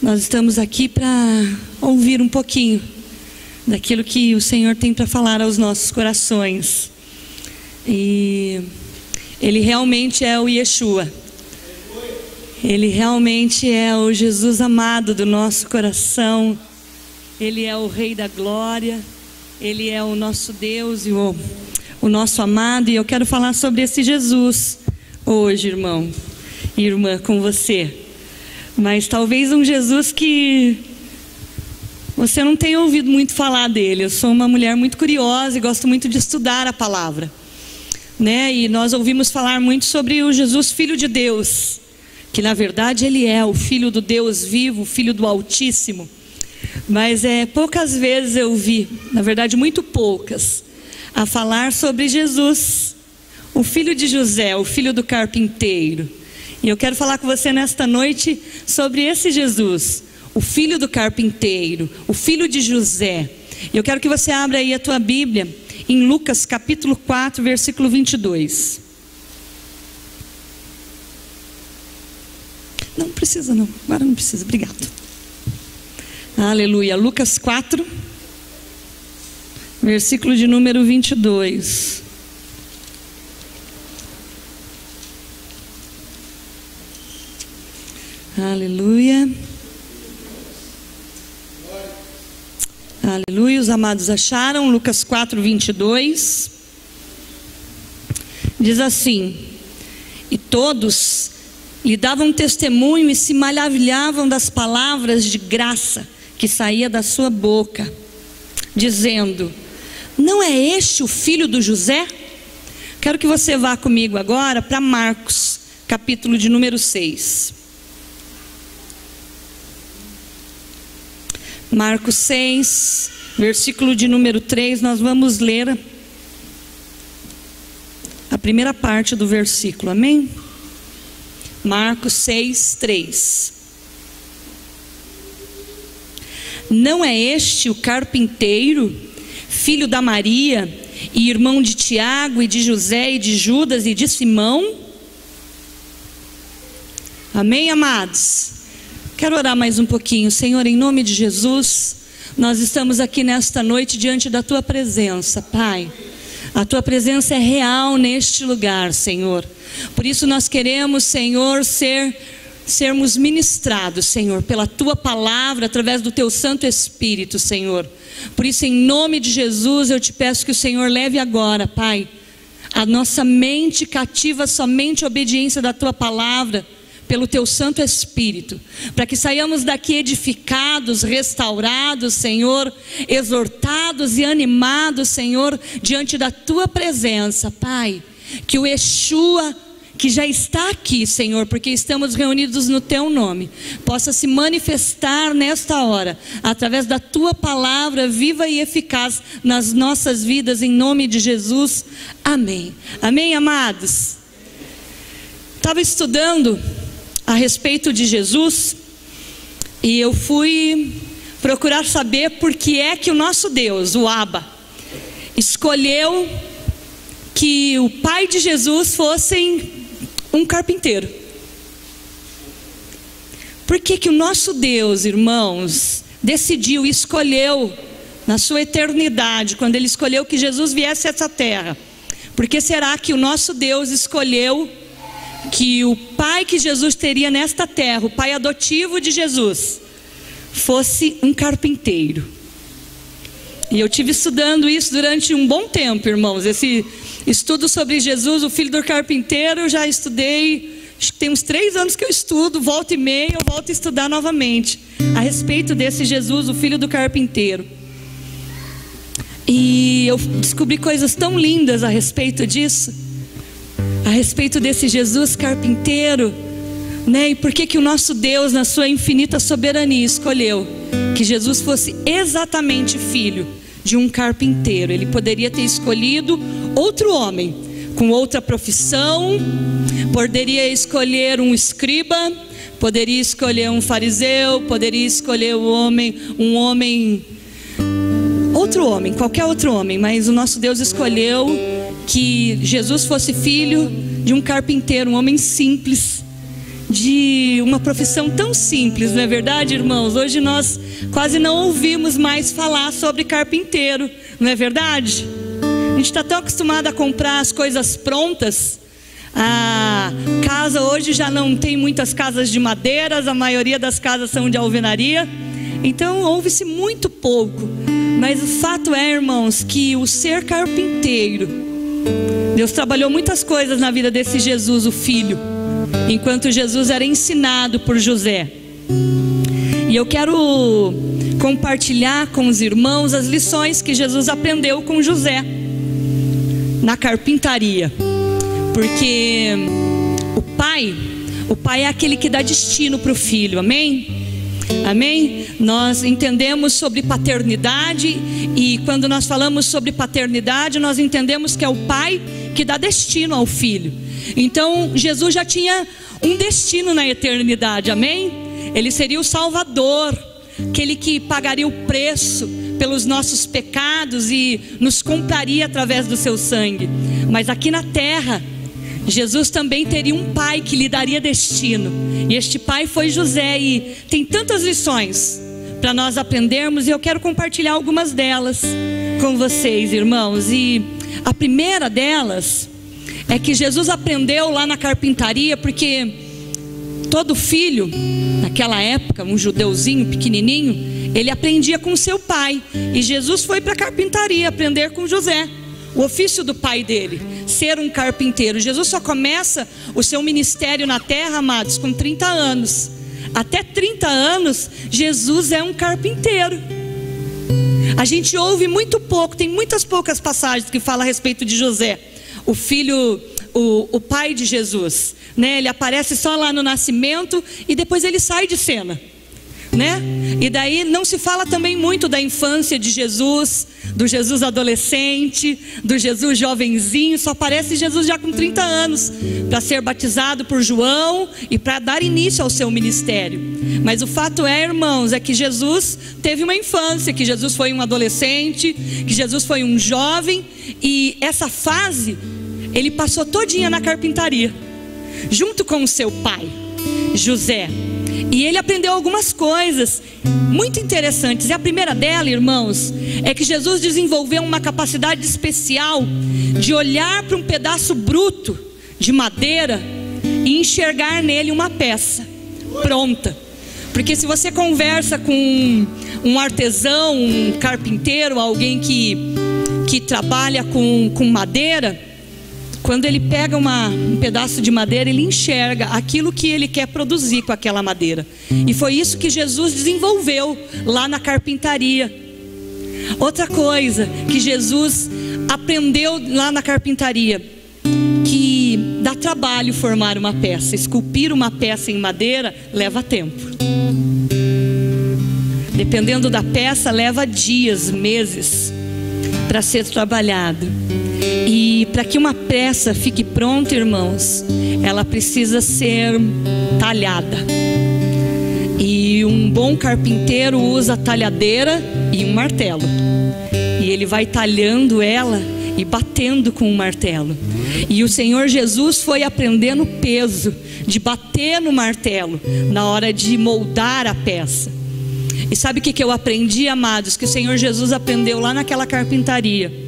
Nós estamos aqui para ouvir um pouquinho daquilo que o Senhor tem para falar aos nossos corações. E Ele realmente é o Yeshua. Ele realmente é o Jesus amado do nosso coração. Ele é o Rei da Glória. Ele é o nosso Deus e o nosso amado. E eu quero falar sobre esse Jesus hoje, irmão e irmã, com você. Mas talvez um Jesus que você não tenha ouvido muito falar dele. Eu sou uma mulher muito curiosa e gosto muito de estudar a palavra, né? E nós ouvimos falar muito sobre o Jesus Filho de Deus, que na verdade ele é o Filho do Deus vivo, o Filho do Altíssimo. Mas poucas vezes eu vi, na verdade muito poucas, a falar sobre Jesus, o filho de José, o filho do carpinteiro. E eu quero falar com você nesta noite sobre esse Jesus, o filho do carpinteiro, o filho de José. E eu quero que você abra aí a tua Bíblia em Lucas capítulo 4, versículo 22. Não precisa não, agora não precisa, obrigado. Aleluia. Lucas 4, versículo de número 22. Aleluia. Aleluia. Os amados acharam? Lucas 4, 22. Diz assim: e todos lhe davam testemunho e se maravilhavam das palavras de graça que saía da sua boca, dizendo: não é este o filho do José? Quero que você vá comigo agora para Marcos, capítulo de número 6. Marcos 6, versículo de número 3, nós vamos ler a primeira parte do versículo, amém? Marcos 6, 3. Não é este o carpinteiro, filho da Maria, e irmão de Tiago, e de José, e de Judas, e de Simão? Amém, amados? Quero orar mais um pouquinho. Senhor, em nome de Jesus, nós estamos aqui nesta noite diante da Tua presença, Pai. A Tua presença é real neste lugar, Senhor. Por isso nós queremos, Senhor, sermos ministrados, Senhor, pela Tua palavra, através do Teu Santo Espírito, Senhor. Por isso, em nome de Jesus, eu te peço que o Senhor leve agora, Pai, a nossa mente cativa somente a obediência da Tua palavra, pelo Teu Santo Espírito, para que saiamos daqui edificados, restaurados, Senhor, exortados e animados, Senhor, diante da Tua presença, Pai. Que o Yeshua, que já está aqui, Senhor, porque estamos reunidos no Teu nome, possa se manifestar nesta hora, através da Tua palavra viva e eficaz nas nossas vidas, em nome de Jesus, amém. Amém, amados? Estava estudando a respeito de Jesus, e eu fui procurar saber por que é que o nosso Deus, o Abba, escolheu que o pai de Jesus fosse um carpinteiro. Por que que o nosso Deus, irmãos, decidiu e escolheu na sua eternidade, quando Ele escolheu que Jesus viesse a essa terra? Por que será que o nosso Deus escolheu que o pai que Jesus teria nesta terra, o pai adotivo de Jesus, fosse um carpinteiro? E eu tive estudando isso durante um bom tempo, irmãos. Esse estudo sobre Jesus, o filho do carpinteiro, eu já estudei, acho que tem uns 3 anos que eu estudo, volta e meia eu volto a estudar novamente a respeito desse Jesus, o filho do carpinteiro. E eu descobri coisas tão lindas a respeito disso, a respeito desse Jesus carpinteiro, né? E por que que o nosso Deus, na sua infinita soberania, escolheu que Jesus fosse exatamente filho de um carpinteiro? Ele poderia ter escolhido outro homem com outra profissão, poderia escolher um escriba, poderia escolher um fariseu, poderia escolher outro homem, qualquer outro homem, mas o nosso Deus escolheu que Jesus fosse filho de um carpinteiro, um homem simples, de uma profissão tão simples, não é verdade, irmãos? Hoje nós quase não ouvimos mais falar sobre carpinteiro, não é verdade? A gente está tão acostumado a comprar as coisas prontas. A casa hoje já não tem muitas casas de madeiras, a maioria das casas são de alvenaria. Então ouve-se muito pouco. Mas o fato é, irmãos, que o ser carpinteiro, Deus trabalhou muitas coisas na vida desse Jesus, o filho, enquanto Jesus era ensinado por José. E eu quero compartilhar com os irmãos as lições que Jesus aprendeu com José na carpintaria. Porque o pai é aquele que dá destino para o filho, amém? Amém? Nós entendemos sobre paternidade, e quando nós falamos sobre paternidade, nós entendemos que é o pai que dá destino ao filho. Então Jesus já tinha um destino na eternidade, amém? Ele seria o Salvador, aquele que pagaria o preço pelos nossos pecados e nos compraria através do seu sangue. Mas aqui na terra, Jesus também teria um pai que lhe daria destino, e este pai foi José. E tem tantas lições para nós aprendermos, e eu quero compartilhar algumas delas com vocês, irmãos. E a primeira delas é que Jesus aprendeu lá na carpintaria, porque todo filho, naquela época, um judeuzinho pequenininho, ele aprendia com seu pai, e Jesus foi para a carpintaria aprender com José, o ofício do pai dele, ser um carpinteiro. Jesus só começa o seu ministério na terra, amados, com 30 anos. Até 30 anos, Jesus é um carpinteiro. A gente ouve muito pouco, tem muitas poucas passagens que falam a respeito de José, o filho, o pai de Jesus, né? Ele aparece só lá no nascimento e depois ele sai de cena, né? E daí não se fala também muito da infância de Jesus, do Jesus adolescente, do Jesus jovenzinho. Só aparece Jesus já com 30 anos, para ser batizado por João e para dar início ao seu ministério. Mas o fato é, irmãos, é que Jesus teve uma infância, que Jesus foi um adolescente, que Jesus foi um jovem, e essa fase ele passou todinha na carpintaria, junto com o seu pai, José. E ele aprendeu algumas coisas muito interessantes. E a primeira dela, irmãos, é que Jesus desenvolveu uma capacidade especial de olhar para um pedaço bruto de madeira e enxergar nele uma peça pronta. Porque se você conversa com um artesão, um carpinteiro, alguém que trabalha com madeira, quando ele pega um pedaço de madeira, ele enxerga aquilo que ele quer produzir com aquela madeira. E foi isso que Jesus desenvolveu lá na carpintaria. Outra coisa que Jesus aprendeu lá na carpintaria, que dá trabalho formar uma peça. Esculpir uma peça em madeira leva tempo. Dependendo da peça, leva dias, meses para ser trabalhado. E para que uma peça fique pronta, irmãos, ela precisa ser talhada. E um bom carpinteiro usa talhadeira e um martelo. E ele vai talhando ela e batendo com o martelo. E o Senhor Jesus foi aprendendo o peso de bater no martelo na hora de moldar a peça. E sabe o que eu aprendi, amados? Que o Senhor Jesus aprendeu lá naquela carpintaria.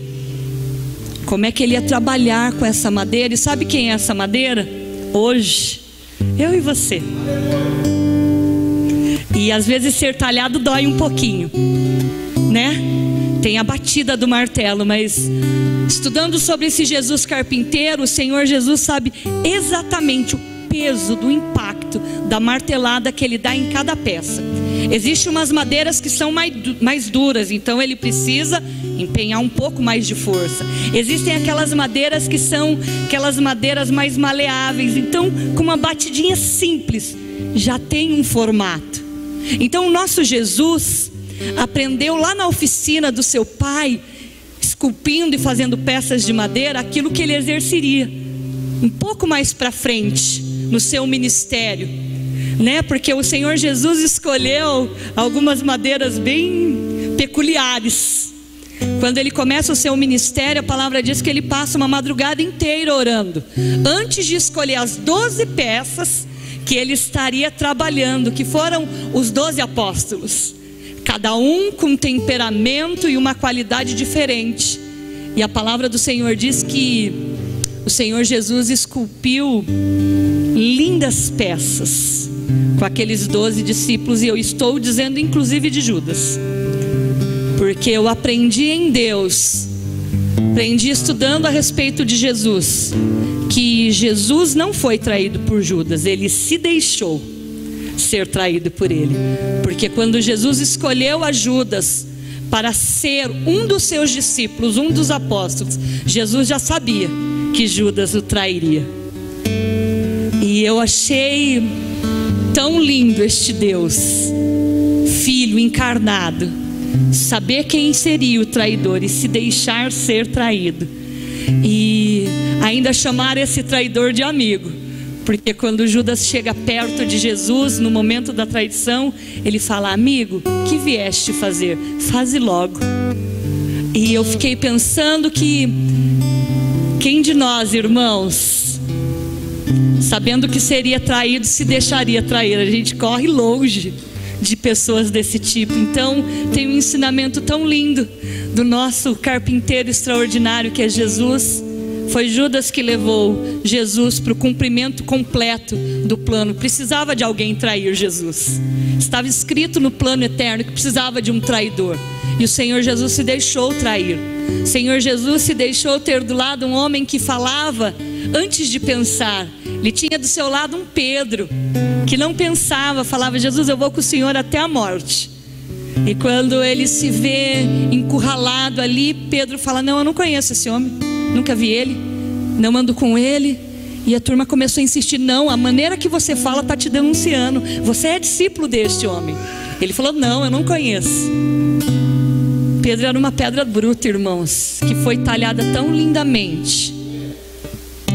Como é que ele ia trabalhar com essa madeira. E sabe quem é essa madeira? Hoje, eu e você. E às vezes ser talhado dói um pouquinho, né? Tem a batida do martelo. Mas estudando sobre esse Jesus carpinteiro, o Senhor Jesus sabe exatamente o peso do impacto da martelada que ele dá em cada peça. Existem umas madeiras que são mais duras, então ele precisa empenhar um pouco mais de força. Existem aquelas madeiras que são aquelas madeiras mais maleáveis, então com uma batidinha simples já tem um formato. Então o nosso Jesus aprendeu lá na oficina do seu pai, esculpindo e fazendo peças de madeira, aquilo que ele exerceria um pouco mais para frente no seu ministério, né? Porque o Senhor Jesus escolheu algumas madeiras bem peculiares. Quando ele começa o seu ministério, a palavra diz que ele passa uma madrugada inteira orando, antes de escolher as 12 peças que ele estaria trabalhando, que foram os 12 apóstolos, cada um com um temperamento e uma qualidade diferente. E a palavra do Senhor diz que o Senhor Jesus esculpiu lindas peças com aqueles 12 discípulos, e eu estou dizendo inclusive de Judas, porque eu aprendi em Deus, aprendi estudando a respeito de Jesus, que Jesus não foi traído por Judas, ele se deixou ser traído por ele. Porque quando Jesus escolheu a Judas para ser um dos seus discípulos, um dos apóstolos, Jesus já sabia que Judas o trairia. E eu achei tão lindo este Deus, Filho encarnado, saber quem seria o traidor e se deixar ser traído, e ainda chamar esse traidor de amigo. Porque quando Judas chega perto de Jesus no momento da traição, ele fala: amigo, que vieste fazer? Faze logo. E eu fiquei pensando que quem de nós, irmãos, sabendo que seria traído, se deixaria trair? A gente corre longe de pessoas desse tipo. Então tem um ensinamento tão lindo do nosso carpinteiro extraordinário que é Jesus. Foi Judas que levou Jesus para o cumprimento completo do plano. Precisava de alguém trair Jesus. Estava escrito no plano eterno que precisava de um traidor. E o Senhor Jesus se deixou trair. O Senhor Jesus se deixou ter do lado um homem que falava antes de pensar. Ele tinha do seu lado um Pedro que não pensava, falava: Jesus, eu vou com o Senhor até a morte. E quando ele se vê encurralado ali, Pedro fala: não, eu não conheço esse homem, nunca vi ele, não ando com ele. E a turma começou a insistir: não, a maneira que você fala está te denunciando, você é discípulo deste homem. Ele falou: não, eu não conheço. Pedro era uma pedra bruta, irmãos, que foi talhada tão lindamente.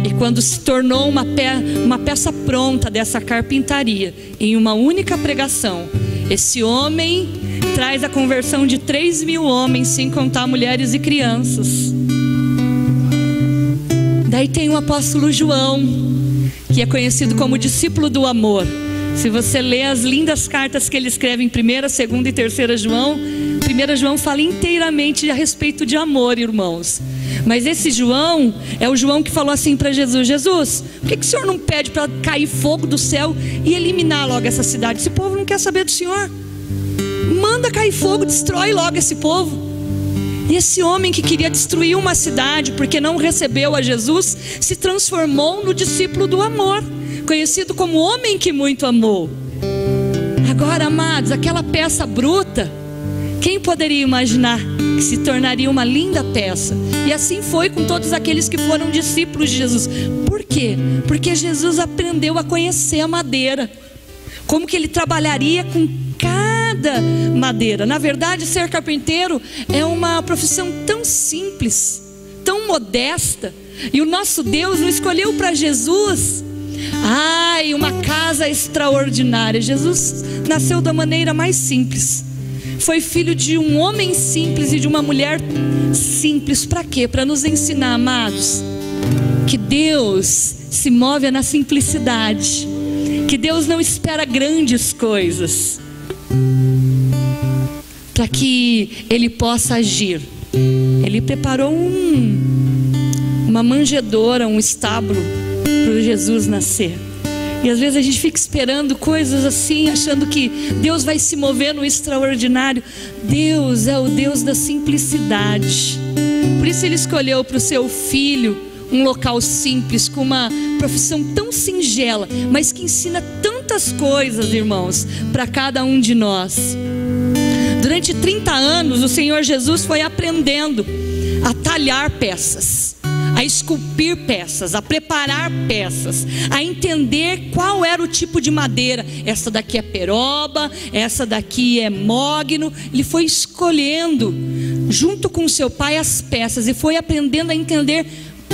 E quando se tornou uma peça pronta dessa carpintaria, em uma única pregação, esse homem traz a conversão de 3.000 homens, sem contar mulheres e crianças. Daí tem o apóstolo João, que é conhecido como discípulo do amor. Se você ler as lindas cartas que ele escreve em 1ª, 2ª e 3ª João, 1ª João fala inteiramente a respeito de amor, irmãos. Mas esse João é o João que falou assim para Jesus: Jesus, por que o Senhor não pede para cair fogo do céu e eliminar logo essa cidade? Esse povo não quer saber do Senhor. Manda cair fogo, destrói logo esse povo. E esse homem que queria destruir uma cidade porque não recebeu a Jesus, se transformou no discípulo do amor, conhecido como homem que muito amou. Agora, amados, aquela peça bruta, quem poderia imaginar que se tornaria uma linda peça? E assim foi com todos aqueles que foram discípulos de Jesus. Por quê? Porque Jesus aprendeu a conhecer a madeira, como que ele trabalharia com cada madeira. Na verdade, ser carpinteiro é uma profissão tão simples, tão modesta. E o nosso Deus não escolheu para Jesus uma casa extraordinária. Jesus nasceu da maneira mais simples. Foi filho de um homem simples e de uma mulher simples. Para quê? Para nos ensinar, amados, que Deus se move na simplicidade, que Deus não espera grandes coisas para que Ele possa agir. Ele preparou uma manjedoura, um estábulo para Jesus nascer. E às vezes a gente fica esperando coisas assim, achando que Deus vai se mover no extraordinário. Deus é o Deus da simplicidade. Por isso Ele escolheu para o seu filho um local simples, com uma profissão tão singela, mas que ensina tantas coisas, irmãos, para cada um de nós. Durante 30 anos o Senhor Jesus foi aprendendo a talhar peças, a esculpir peças, a preparar peças, a entender qual era o tipo de madeira. Essa daqui é peroba, essa daqui é mogno. Ele foi escolhendo junto com seu pai as peças e foi aprendendo a entender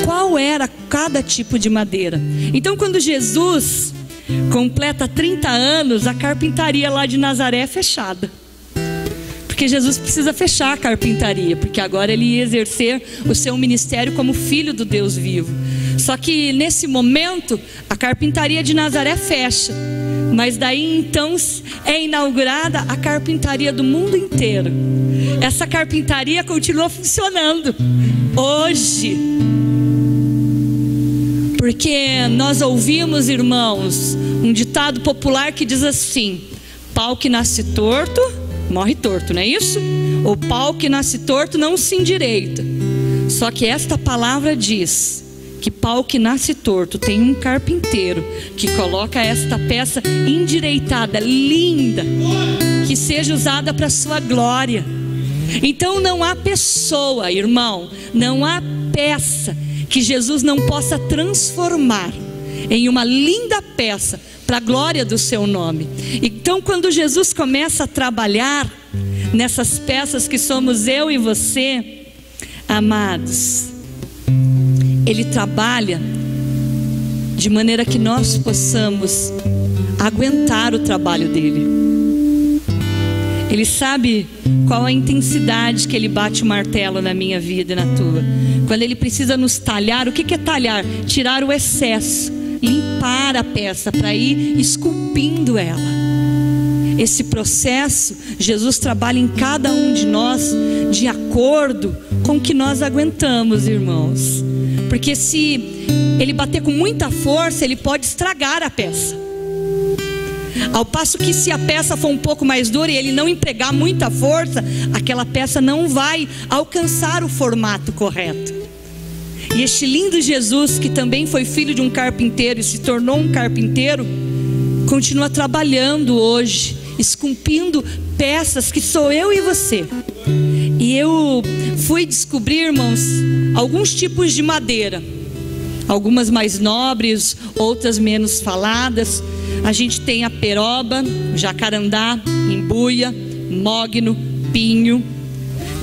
qual era cada tipo de madeira. Então, quando Jesus completa 30 anos, a carpintaria lá de Nazaré é fechada, porque Jesus precisa fechar a carpintaria, porque agora ele ia exercer o seu ministério como filho do Deus vivo. Só que nesse momento a carpintaria de Nazaré fecha, mas daí então é inaugurada a carpintaria do mundo inteiro. Essa carpintaria continua funcionando hoje, porque nós ouvimos, irmãos, um ditado popular que diz assim: pau que nasce torto, morre torto, não é isso? Ou pau que nasce torto não se endireita. Só que esta palavra diz que pau que nasce torto tem um carpinteiro que coloca esta peça endireitada, linda, que seja usada para a sua glória. Então não há pessoa, irmão, não há peça que Jesus não possa transformar em uma linda peça para a glória do seu nome. Então quando Jesus começa a trabalhar nessas peças que somos eu e você, amados, Ele trabalha de maneira que nós possamos aguentar o trabalho dele. Ele sabe qual a intensidade que Ele bate o martelo na minha vida e na tua. Quando Ele precisa nos talhar, o que é talhar? Tirar o excesso, limpar a peça para ir esculpindo ela. Esse processo, Jesus trabalha em cada um de nós de acordo com o que nós aguentamos, irmãos. Porque se Ele bater com muita força, Ele pode estragar a peça. Ao passo que se a peça for um pouco mais dura e Ele não empregar muita força, aquela peça não vai alcançar o formato correto. E este lindo Jesus, que também foi filho de um carpinteiro e se tornou um carpinteiro, continua trabalhando hoje, esculpindo peças que sou eu e você. E eu fui descobrir, irmãos, alguns tipos de madeira, algumas mais nobres, outras menos faladas. A gente tem a peroba, jacarandá, embuia, mogno, pinho.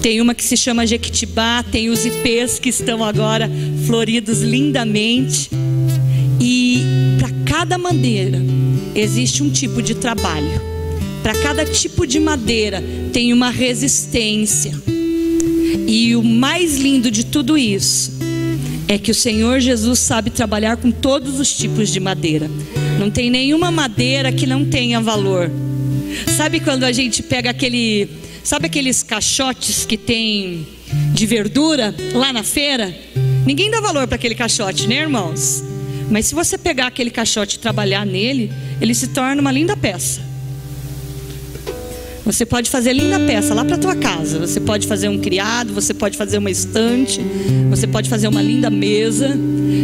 Tem uma que se chama jequitibá, tem os ipês que estão agora floridos lindamente. E para cada madeira existe um tipo de trabalho. Para cada tipo de madeira tem uma resistência. E o mais lindo de tudo isso é que o Senhor Jesus sabe trabalhar com todos os tipos de madeira. Não tem nenhuma madeira que não tenha valor. Sabe quando a gente pega aqueles caixotes que tem de verdura lá na feira? Ninguém dá valor para aquele caixote, né, irmãos? Mas se você pegar aquele caixote e trabalhar nele, ele se torna uma linda peça. Você pode fazer linda peça lá para a tua casa. Você pode fazer um criado, você pode fazer uma estante, você pode fazer uma linda mesa.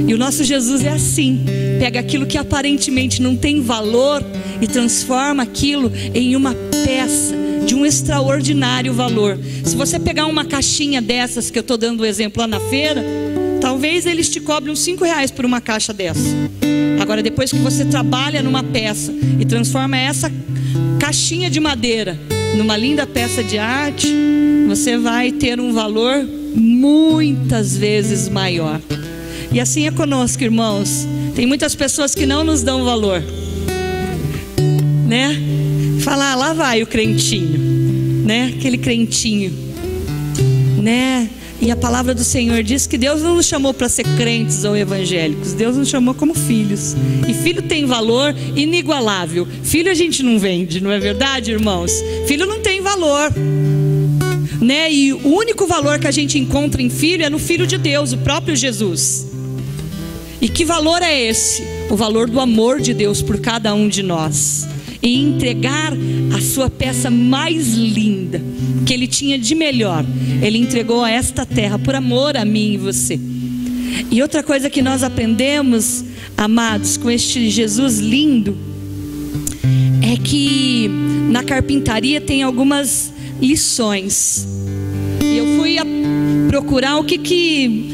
E o nosso Jesus é assim. Pega aquilo que aparentemente não tem valor e transforma aquilo em uma peça de um extraordinário valor. Se você pegar uma caixinha dessas que eu estou dando o exemplo lá na feira, talvez eles te cobrem uns R$5 por uma caixa dessa. Agora, depois que você trabalha numa peça e transforma essa caixinha de madeira numa linda peça de arte, você vai ter um valor muitas vezes maior. E assim é conosco, irmãos. Tem muitas pessoas que não nos dão valor, né? Falar, lá vai o crentinho, né? Aquele crentinho, né? E a palavra do Senhor diz que Deus não nos chamou para ser crentes ou evangélicos. Deus nos chamou como filhos. E filho tem valor inigualável. Filho a gente não vende, não é verdade, irmãos? Filho não tem valor, né? E o único valor que a gente encontra em filho é no Filho de Deus, o próprio Jesus. E que valor é esse? O valor do amor de Deus por cada um de nós. E entregar a sua peça mais linda, que Ele tinha de melhor, Ele entregou a esta terra por amor a mim e você. E outra coisa que nós aprendemos, amados, com este Jesus lindo, é que na carpintaria tem algumas lições. E eu fui procurar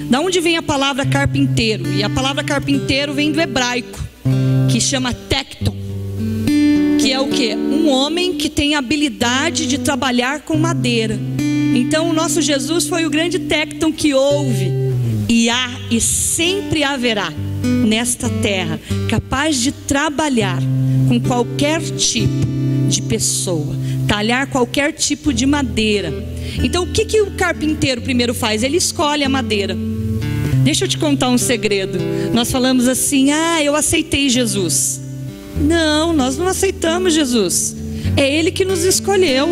da onde vem a palavra carpinteiro. E a palavra carpinteiro vem do hebraico, que chama tecton, que é o quê? Um homem que tem habilidade de trabalhar com madeira. Então o nosso Jesus foi o grande tecton que houve e há e sempre haverá nesta terra, capaz de trabalhar com qualquer tipo de pessoa, talhar qualquer tipo de madeira. Então o que o carpinteiro primeiro faz? Ele escolhe a madeira. Deixa eu te contar um segredo. Nós falamos assim: ah, eu aceitei Jesus. Não, nós não aceitamos Jesus. É Ele que nos escolheu.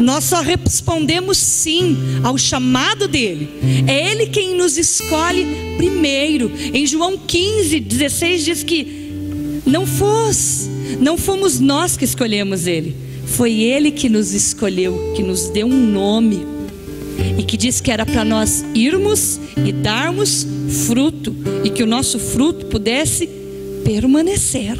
Nós só respondemos sim ao chamado dEle. É Ele quem nos escolhe primeiro. Em João 15:16 diz que não fomos nós que escolhemos Ele. Foi Ele que nos escolheu, que nos deu um nome. E que disse que era para nós irmos e darmos fruto. E que o nosso fruto pudesse permanecer.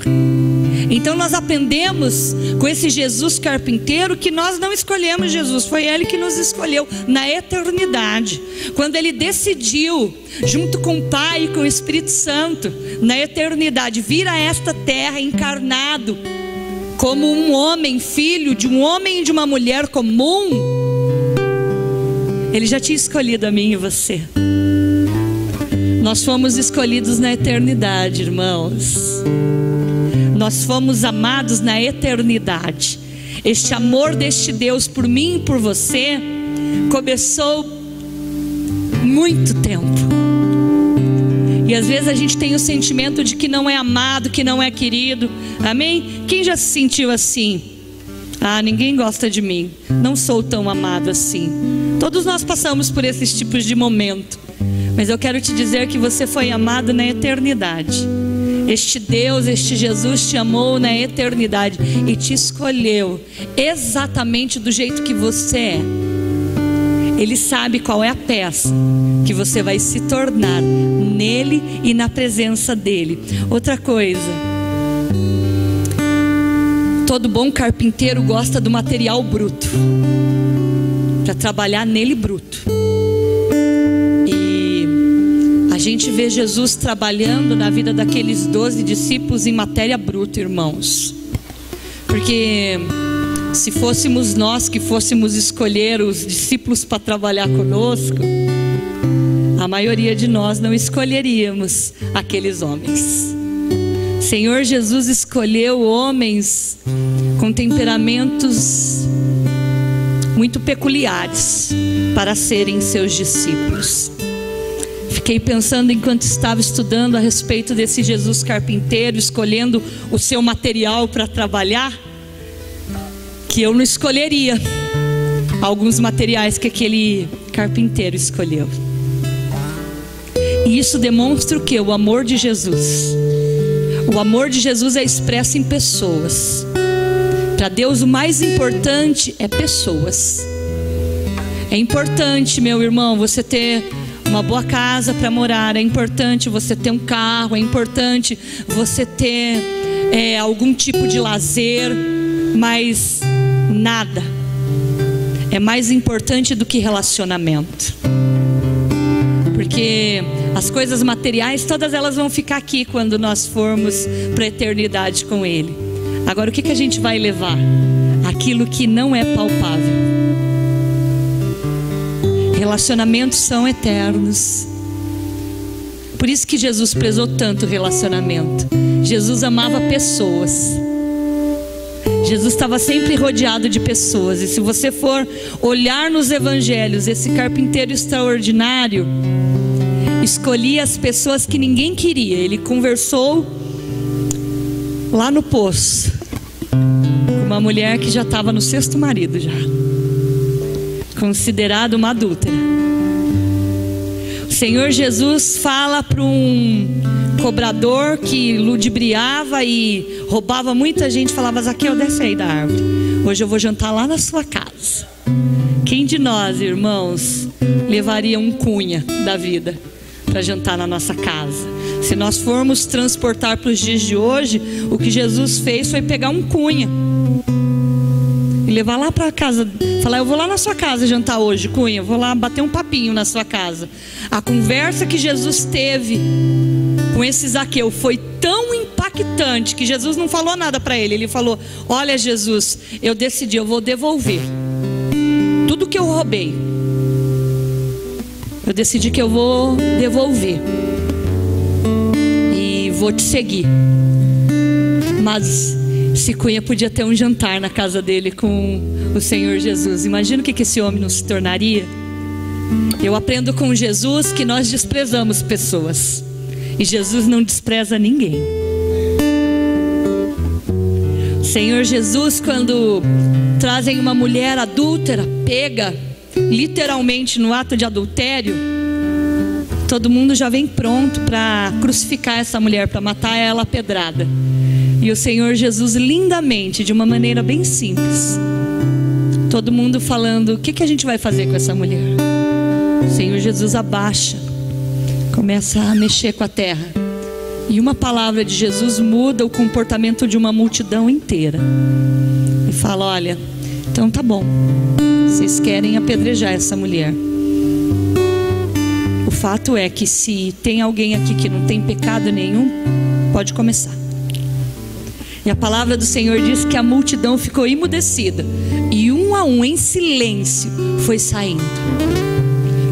Então nós aprendemos com esse Jesus carpinteiro que nós não escolhemos Jesus. Foi Ele que nos escolheu na eternidade. Quando Ele decidiu, junto com o Pai e com o Espírito Santo, na eternidade, vir a esta terra encarnado como um homem, filho de um homem e de uma mulher comum, Ele já tinha escolhido a mim e você. Nós fomos escolhidos na eternidade, irmãos. Nós fomos amados na eternidade. Este amor deste Deus por mim e por você começou muito tempo. E às vezes a gente tem o sentimento de que não é amado, que não é querido. Amém? Quem já se sentiu assim? Ah, ninguém gosta de mim. Não sou tão amado assim. Todos nós passamos por esses tipos de momento. Mas eu quero te dizer que você foi amado na eternidade. Este Deus, este Jesus te amou na eternidade e te escolheu exatamente do jeito que você é. Ele sabe qual é a peça que você vai se tornar nele e na presença dele. Outra coisa, todo bom carpinteiro gosta do material bruto, para trabalhar nele bruto. A gente vê Jesus trabalhando na vida daqueles 12 discípulos em matéria bruta, irmãos. Porque se fôssemos nós que fôssemos escolher os discípulos para trabalhar conosco, a maioria de nós não escolheríamos aqueles homens. Senhor Jesus escolheu homens com temperamentos muito peculiares para serem seus discípulos. Fiquei pensando enquanto estava estudando a respeito desse Jesus carpinteiro, escolhendo o seu material para trabalhar, que eu não escolheria alguns materiais que aquele carpinteiro escolheu. E isso demonstra o quê? O amor de Jesus. O amor de Jesus é expresso em pessoas. Para Deus o mais importante é pessoas. É importante, meu irmão, você ter uma boa casa para morar, é importante você ter um carro, é importante você ter algum tipo de lazer, mas nada é mais importante do que relacionamento. Porque as coisas materiais, todas elas vão ficar aqui quando nós formos para a eternidade com Ele. Agora, o que a gente vai levar? Aquilo que não é palpável. Relacionamentos são eternos. Por isso que Jesus prezou tanto o relacionamento. Jesus amava pessoas. Jesus estava sempre rodeado de pessoas. E se você for olhar nos evangelhos, esse carpinteiro extraordinário escolhia as pessoas que ninguém queria. Ele conversou lá no poço com uma mulher que já estava no 6º marido já, considerada uma adúltera. O Senhor Jesus fala para um cobrador que ludibriava e roubava muita gente, falava: Zaqueu, desce aí da árvore, hoje eu vou jantar lá na sua casa. Quem de nós, irmãos, levaria um cunha da vida para jantar na nossa casa? Se nós formos transportar para os dias de hoje, o que Jesus fez foi pegar um cunha e levar lá para casa, falar: eu vou lá na sua casa jantar hoje, cunha, vou lá bater um papinho na sua casa. A conversa que Jesus teve com esse Zaqueu foi tão impactante que Jesus não falou nada para ele. Ele falou: olha, Jesus, eu decidi, eu vou devolver tudo que eu roubei. Eu decidi que eu vou devolver e vou te seguir. Mas esse cunha podia ter um jantar na casa dele com o Senhor Jesus. Imagina o que esse homem não se tornaria. Eu aprendo com Jesus que nós desprezamos pessoas, e Jesus não despreza ninguém. Senhor Jesus, quando trazem uma mulher adúltera, pega literalmente no ato de adultério, todo mundo já vem pronto para crucificar essa mulher, para matar ela a pedrada. E o Senhor Jesus, lindamente, de uma maneira bem simples, todo mundo falando: o que a gente vai fazer com essa mulher? O Senhor Jesus abaixa, começa a mexer com a terra, e uma palavra de Jesus muda o comportamento de uma multidão inteira. E fala: olha, então tá bom, vocês querem apedrejar essa mulher. O fato é que se tem alguém aqui que não tem pecado nenhum, pode começar. E a palavra do Senhor diz que a multidão ficou emudecida, e um a um, em silêncio, foi saindo.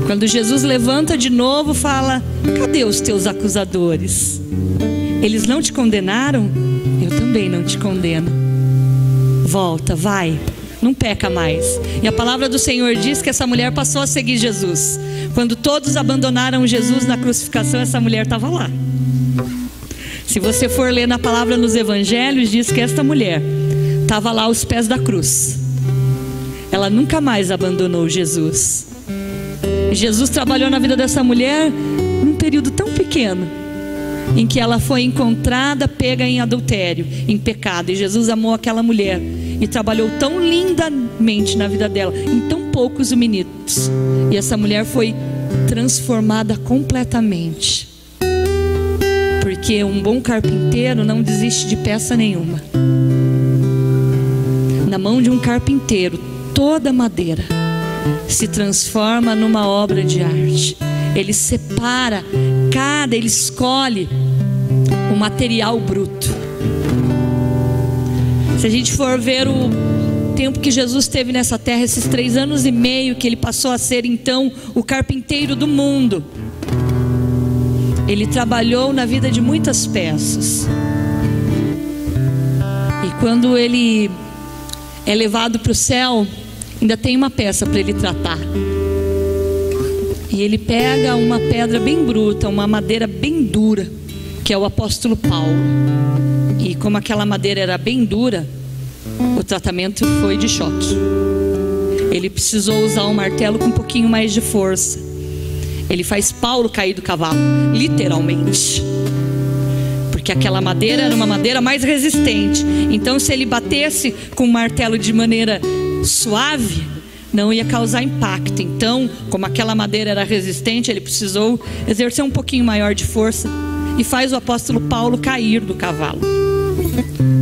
Quando Jesus levanta de novo, fala: cadê os teus acusadores? Eles não te condenaram? Eu também não te condeno. Volta, vai, não peca mais. E a palavra do Senhor diz que essa mulher passou a seguir Jesus. Quando todos abandonaram Jesus na crucificação, essa mulher estava lá. Se você for ler na palavra nos evangelhos, diz que esta mulher estava lá aos pés da cruz. Ela nunca mais abandonou Jesus. Jesus trabalhou na vida dessa mulher num período tão pequeno, em que ela foi encontrada, pega em adultério, em pecado. E Jesus amou aquela mulher e trabalhou tão lindamente na vida dela, em tão poucos minutos. E essa mulher foi transformada completamente. Porque um bom carpinteiro não desiste de peça nenhuma. Na mão de um carpinteiro, toda madeira se transforma numa obra de arte. Ele separa ele escolhe o material bruto. Se a gente for ver o tempo que Jesus teve nessa terra, esses 3 anos e meio que ele passou a ser então o carpinteiro do mundo, ele trabalhou na vida de muitas peças. E quando ele é levado para o céu, ainda tem uma peça para ele tratar. E ele pega uma pedra bem bruta, uma madeira bem dura, que é o apóstolo Paulo. E como aquela madeira era bem dura, o tratamento foi de choque. Ele precisou usar um martelo com um pouquinho mais de força. Ele faz Paulo cair do cavalo, literalmente. Porque aquela madeira era uma madeira mais resistente. Então se ele batesse com o martelo de maneira suave, não ia causar impacto. Então, como aquela madeira era resistente, ele precisou exercer um pouquinho maior de força, e faz o apóstolo Paulo cair do cavalo.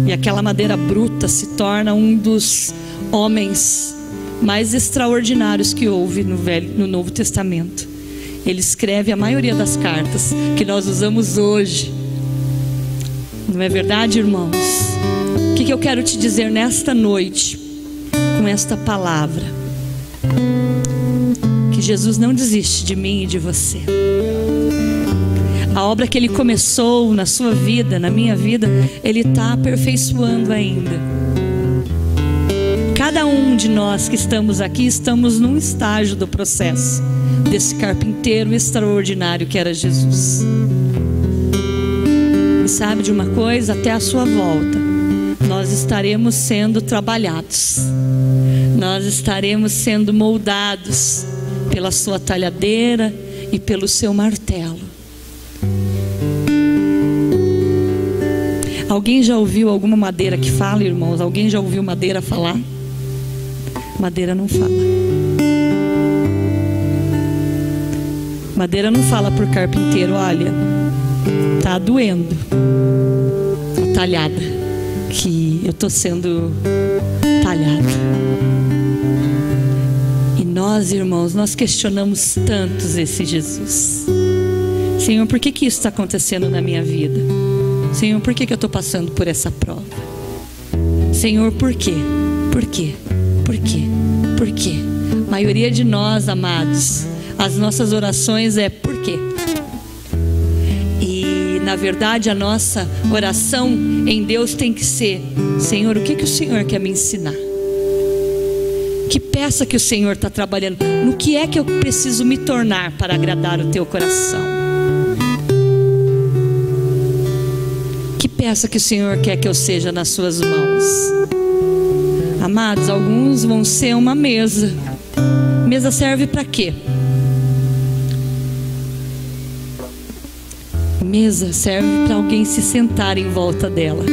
E aquela madeira bruta se torna um dos homens mais extraordinários que houve no Novo Testamento. Ele escreve a maioria das cartas que nós usamos hoje. Não é verdade, irmãos? O que eu quero te dizer nesta noite com esta palavra? Que Jesus não desiste de mim e de você. A obra que Ele começou na sua vida, na minha vida, Ele está aperfeiçoando ainda. Cada um de nós que estamos aqui, estamos num estágio do processo desse carpinteiro extraordinário que era Jesus. E sabe de uma coisa? Até a sua volta, nós estaremos sendo trabalhados. Nós estaremos sendo moldados pela sua talhadeira e pelo seu martelo. Alguém já ouviu alguma madeira que fala, irmãos? Alguém já ouviu madeira falar? Madeira não fala. Madeira não fala por carpinteiro: olha, tá doendo a talhada, que eu tô sendo talhado. E nós, irmãos, nós questionamos tantos esse Jesus. Senhor, por que isso está acontecendo na minha vida? Senhor, por que eu estou passando por essa prova? Senhor, por quê? Por quê? Por quê? Por quê? A maioria de nós, amados, as nossas orações é por quê? E na verdade a nossa oração em Deus tem que ser: Senhor, o que o Senhor quer me ensinar? Que peça que o Senhor está trabalhando? No que é que eu preciso me tornar para agradar o teu coração? Que peça que o Senhor quer que eu seja nas suas mãos? Amados, alguns vão ser uma mesa. Mesa serve para quê? Mesa serve para alguém se sentar em volta dela.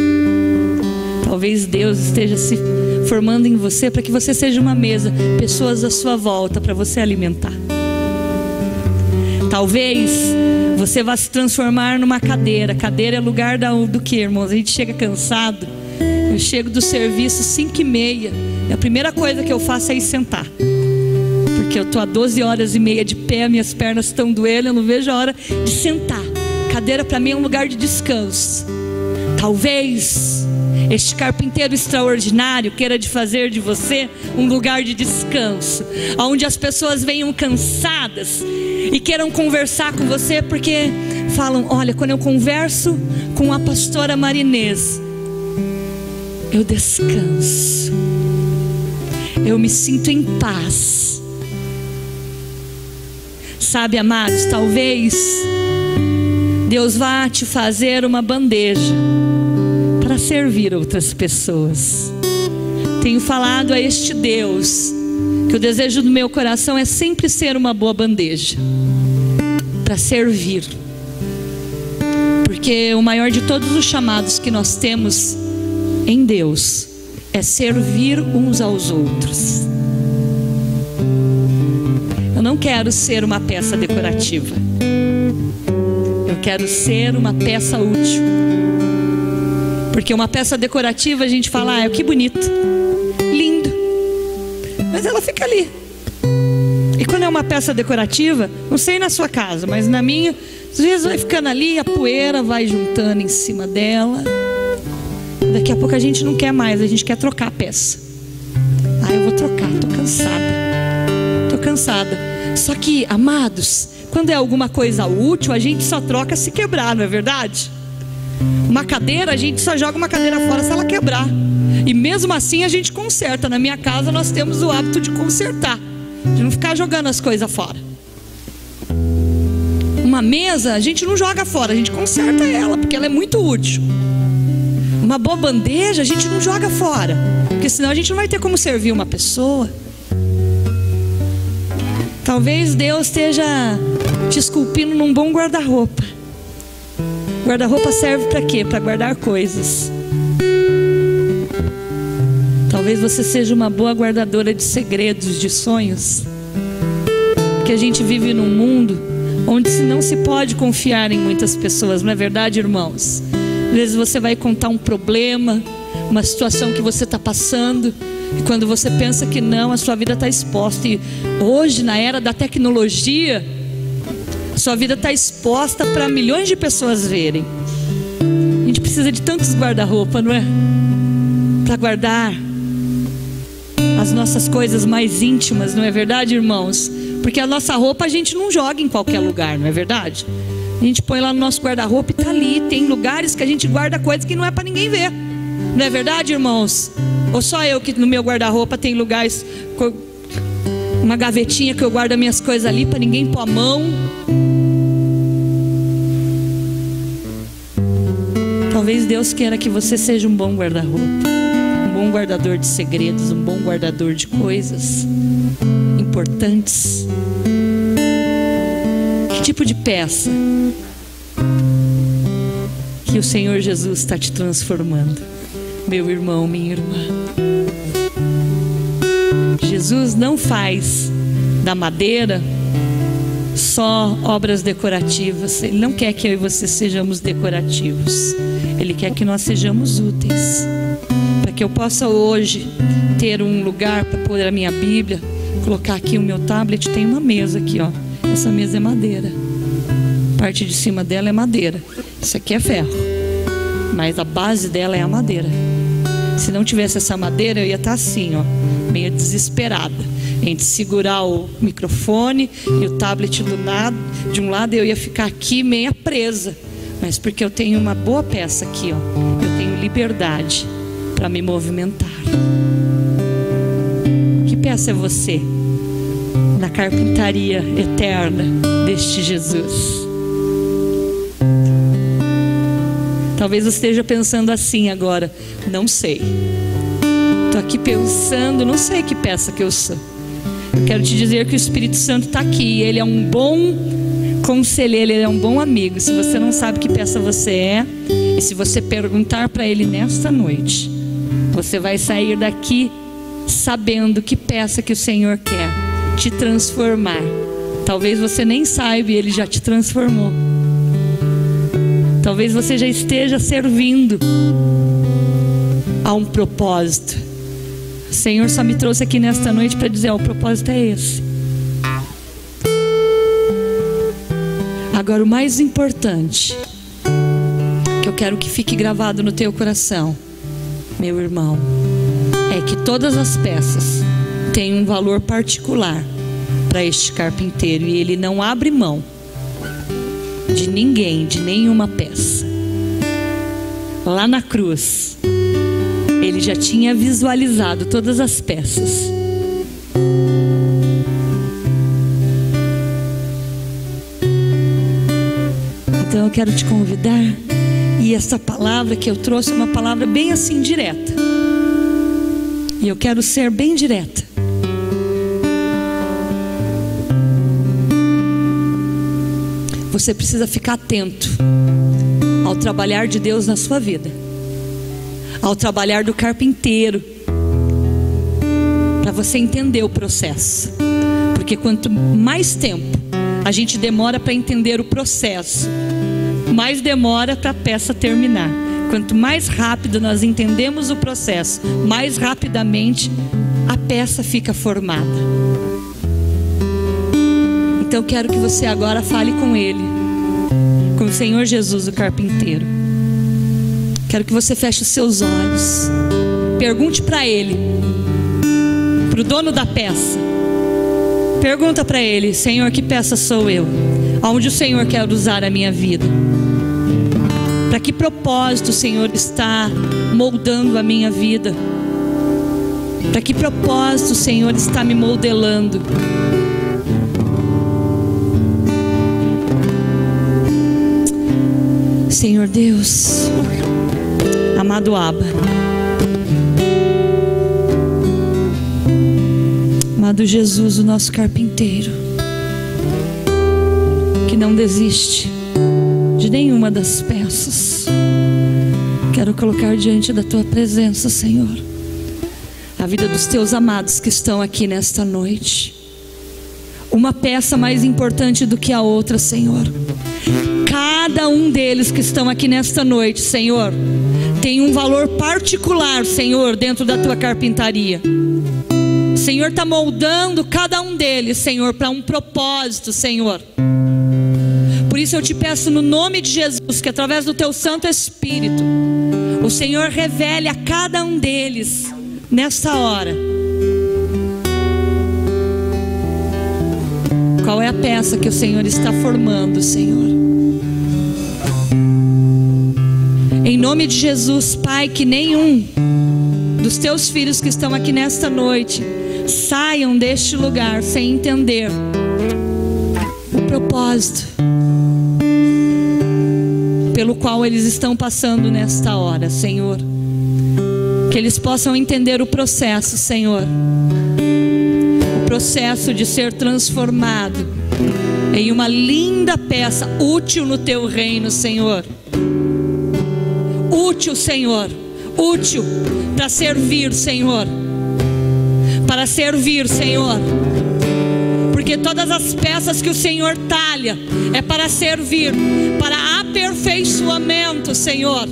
Talvez Deus esteja se formando em você para que você seja uma mesa, pessoas à sua volta para você alimentar. Talvez você vá se transformar numa cadeira. Cadeira é lugar do que, irmãos? A gente chega cansado. Eu chego do serviço 5h30 e a primeira coisa que eu faço é ir sentar, porque eu estou há 12h30 de pé, minhas pernas estão doendo, eu não vejo a hora de sentar. Cadeira para mim é um lugar de descanso. Talvez este carpinteiro extraordinário queira de fazer de você um lugar de descanso, onde as pessoas venham cansadas e queiram conversar com você, porque falam: olha, quando eu converso com a pastora Marinês, eu descanso, eu me sinto em paz. Sabe, amados, talvez Deus vá te fazer uma bandeja para servir outras pessoas. Tenho falado a este Deus que o desejo do meu coração é sempre ser uma boa bandeja para servir, porque o maior de todos os chamados que nós temos em Deus é servir uns aos outros. Eu não quero ser uma peça decorativa, eu quero ser uma peça útil. Porque uma peça decorativa a gente fala: ah, que bonito, lindo, mas ela fica ali. E quando é uma peça decorativa, não sei na sua casa, mas na minha, às vezes vai ficando ali, a poeira vai juntando em cima dela. Daqui a pouco a gente não quer mais, a gente quer trocar a peça. Ah, eu vou trocar, estou cansada. Só que, amados, quando é alguma coisa útil, a gente só troca se quebrar, não é verdade? Uma cadeira, a gente só joga uma cadeira fora se ela quebrar. E mesmo assim a gente conserta. Na minha casa nós temos o hábito de consertar, de não ficar jogando as coisas fora. Uma mesa a gente não joga fora, a gente conserta ela, porque ela é muito útil. Uma boa bandeja a gente não joga fora, porque senão a gente não vai ter como servir uma pessoa. Talvez Deus esteja te esculpindo num bom guarda-roupa. Guarda-roupa serve para quê? Para guardar coisas. Talvez você seja uma boa guardadora de segredos, de sonhos. Porque a gente vive num mundo onde não se pode confiar em muitas pessoas, não é verdade, irmãos? Às vezes você vai contar um problema, uma situação que você está passando, e quando você pensa que não, a sua vida está exposta. E hoje, na era da tecnologia, sua vida está exposta para milhões de pessoas verem. A gente precisa de tantos guarda-roupa, não é? Para guardar as nossas coisas mais íntimas, não é verdade, irmãos? Porque a nossa roupa a gente não joga em qualquer lugar, não é verdade? A gente põe lá no nosso guarda-roupa e está ali. Tem lugares que a gente guarda coisas que não é para ninguém ver, não é verdade, irmãos? Ou só eu que no meu guarda-roupa tem lugares, uma gavetinha que eu guardo as minhas coisas ali para ninguém pôr a mão? Talvez Deus queira que você seja um bom guarda-roupa, um bom guardador de segredos, um bom guardador de coisas importantes. Que tipo de peça que o Senhor Jesus está te transformando, meu irmão, minha irmã? Jesus não faz da madeira só obras decorativas. Ele não quer que eu e você sejamos decorativos. Ele quer que nós sejamos úteis, para que eu possa hoje ter um lugar para pôr a minha Bíblia, colocar aqui o meu tablet. Tem uma mesa aqui, ó. Essa mesa é madeira, a parte de cima dela é madeira, isso aqui é ferro, mas a base dela é a madeira. Se não tivesse essa madeira, eu ia estar assim, ó, meio desesperada, entre segurar o microfone e o tablet de um lado, eu ia ficar aqui meia presa. Mas porque eu tenho uma boa peça aqui, ó, eu tenho liberdade para me movimentar. Que peça é você na carpintaria eterna deste Jesus. Talvez você esteja pensando assim agora: não sei, estou aqui pensando, não sei que peça que eu sou. Eu quero te dizer que o Espírito Santo está aqui. Ele é um bom conselheiro, ele é um bom amigo. Se você não sabe que peça você é, e se você perguntar para ele nesta noite, você vai sair daqui sabendo que peça que o Senhor quer te transformar. Talvez você nem saiba e ele já te transformou. Talvez você já esteja servindo a um propósito. O Senhor só me trouxe aqui nesta noite para dizer: o propósito é esse. Agora, o mais importante, que eu quero que fique gravado no teu coração, meu irmão, é que todas as peças têm um valor particular para este carpinteiro, e ele não abre mão de ninguém, de nenhuma peça. Lá na cruz, ele já tinha visualizado todas as peças. Então eu quero te convidar, e essa palavra que eu trouxe é uma palavra bem assim direta, e eu quero ser bem direta. Você precisa ficar atento ao trabalhar de Deus na sua vida, ao trabalhar do carpinteiro, para você entender o processo. Porque quanto mais tempo a gente demora para entender o processo, mais demora para a peça terminar. Quanto mais rápido nós entendemos o processo, mais rapidamente a peça fica formada. Então eu quero que você agora fale com Ele, com o Senhor Jesus, o carpinteiro. Quero que você feche os seus olhos. Pergunte para Ele, para o dono da peça. Pergunta para Ele: Senhor, que peça sou eu? Aonde o Senhor quer usar a minha vida? Para que propósito o Senhor está moldando a minha vida? Para que propósito o Senhor está me modelando? Senhor Deus, amado Abba, amado Jesus, o nosso carpinteiro, que não desiste de nenhuma das peças, quero colocar diante da Tua presença, Senhor, a vida dos Teus amados que estão aqui nesta noite. Uma peça mais importante do que a outra, Senhor. Cada um deles que estão aqui nesta noite, Senhor, tem um valor particular, Senhor, dentro da Tua carpintaria. O Senhor está moldando cada um deles, Senhor, para um propósito, Senhor. Por isso eu te peço no nome de Jesus, que através do Teu Santo Espírito, o Senhor revele a cada um deles, nesta hora, qual é a peça que o Senhor está formando, Senhor. Em nome de Jesus, Pai, que nenhum dos Teus filhos que estão aqui nesta noite saiam deste lugar sem entender o propósito pelo qual eles estão passando nesta hora, Senhor. Que eles possam entender o processo, Senhor. O processo de ser transformado em uma linda peça útil no Teu reino, Senhor. Útil, Senhor, útil para servir, Senhor, para servir, Senhor, porque todas as peças que o Senhor talha é para servir, para aperfeiçoamento, Senhor.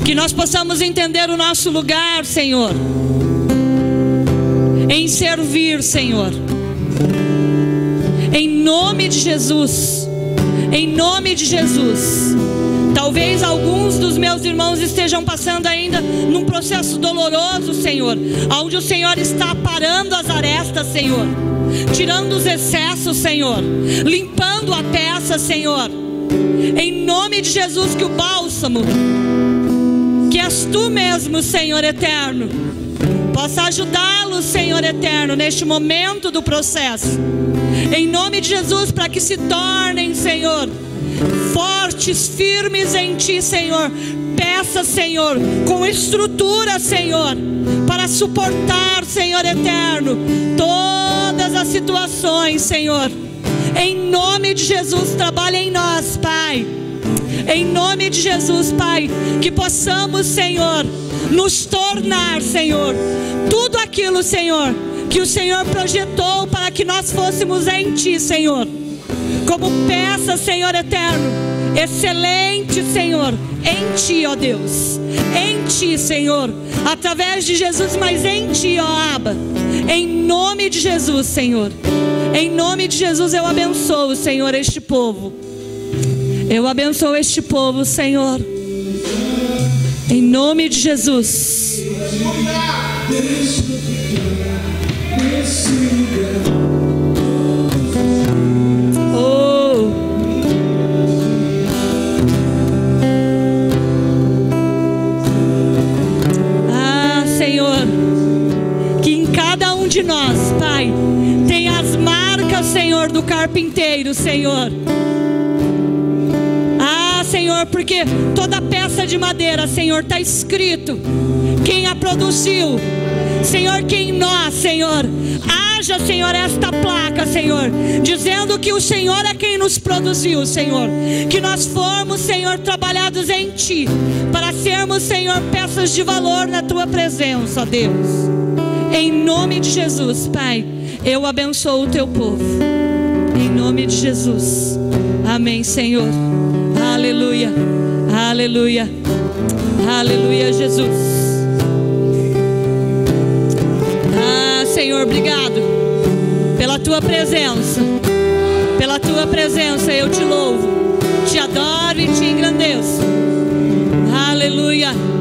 Que nós possamos entender o nosso lugar, Senhor, em servir, Senhor, em nome de Jesus. Em nome de Jesus. Talvez alguns dos meus irmãos estejam passando ainda num processo doloroso, Senhor, onde o Senhor está parando as arestas, Senhor, tirando os excessos, Senhor, limpando a peça, Senhor. Em nome de Jesus, que o bálsamo, que és Tu mesmo, Senhor eterno, possa ajudá-los, Senhor eterno, neste momento do processo. Em nome de Jesus, para que se tornem, Senhor, fortes, firmes em Ti, Senhor. Peça, Senhor, com estrutura, Senhor, para suportar, Senhor eterno, todas as situações, Senhor. Em nome de Jesus, trabalha em nós, Pai. Em nome de Jesus, Pai, que possamos, Senhor, nos tornar, Senhor, tudo aquilo, Senhor, que o Senhor projetou para que nós fôssemos em Ti, Senhor. Como peça, Senhor eterno, excelente, Senhor, em Ti, ó Deus. Em Ti, Senhor, através de Jesus, mas em Ti, ó Abba. Em nome de Jesus, Senhor. Em nome de Jesus eu abençoo, Senhor, este povo. Eu abençoo este povo, Senhor. Em nome de Jesus. Oh. Ah, Senhor, que em cada um de nós, Pai, tem as marcas, Senhor, do carpinteiro, Senhor. Senhor, porque toda peça de madeira, Senhor, está escrito quem a produziu, Senhor, que em nós, Senhor, haja, Senhor, esta placa, Senhor, dizendo que o Senhor é quem nos produziu, Senhor, que nós formos, Senhor, trabalhados em Ti, para sermos, Senhor, peças de valor na Tua presença, ó Deus. Em nome de Jesus, Pai, eu abençoo o Teu povo, em nome de Jesus. Amém, Senhor. Aleluia, aleluia, aleluia, Jesus. Ah, Senhor, obrigado pela Tua presença. Pela Tua presença eu te louvo, te adoro e te engrandeço. Aleluia.